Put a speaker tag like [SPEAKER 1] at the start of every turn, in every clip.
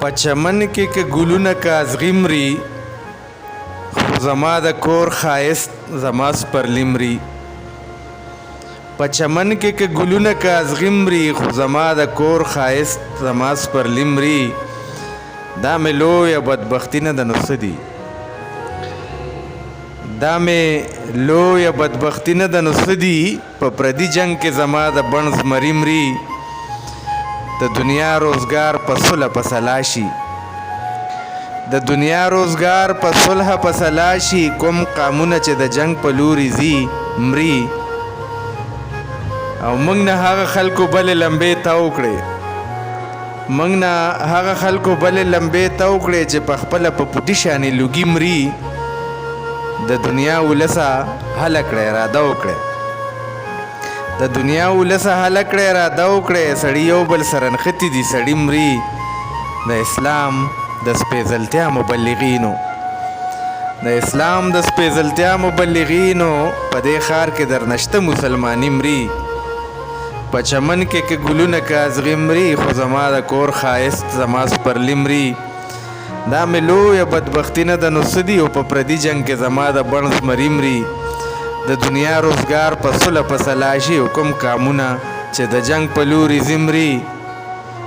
[SPEAKER 1] په چمن کې که ګلونه کازغي مري خو زما د کور ښایست زما سپرلي مري. په چمن کې که ګلونه کازغي مري خو زما د کور ښایست زما سپرلي مري. دا مې لویه بدبختي نه ده نو څه دي؟ دا مې لویه بدبختي نه ده نو څه دي؟ په پردي جنګ کې زما د بڼ زمري مري. د دنیا روزګار په صلح په سلا شي، د دنیا روزګار په صلح په سلا شي. کوم قامونه چې د جنگ په لوري ځي مري. او موږ نه هغه خلکو بلې لمبې تاو کړې، موږ نه هغه خلکو بلې لمبې تاو کړې چې په خپله په پوټي شانې لوګي مري. د دنیا ولسه هله کړی اراده وکړی، د دنیا ولسه هله کړی اراده وکړی. سړي یو بل سره نښتي دي سړي مري. د اسلام د سپېڅلتیا مبلغینو، د اسلام د سپېڅلتیا مبلغینو په دې ښار کې درنشته مسلماني مري. په چمن کې که ګلونه کازغي مري خو زما د کور ښایست زما سپرلي مري. دا مې لویه بدبختي نه ده نو څه دي؟ او په پردي جنګ کې زما د بڼ زمري مري. د دنیا روزګار په صلح په سلا شي. او کوم کامونه چې د جنګ په لوري ځي مري.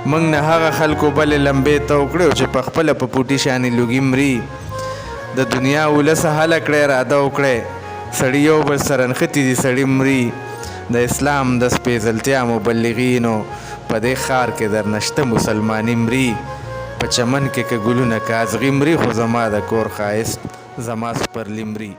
[SPEAKER 1] موږ نه هغه خلکو بلې لمبې تاو کړې چې په خپله په پوټي شانې لوګي مري. د دنیا ولسه هله کړی اراده وکړی، سړي یو بل سره نښتي دي سړي مري. د اسلام د سپېڅلتیا مبلغینو په دې ښار کې درنشته مسلماني مري. په چمن کې که ګلونه کازغي مري خو زما د کور ښایست زما سپرلي مري.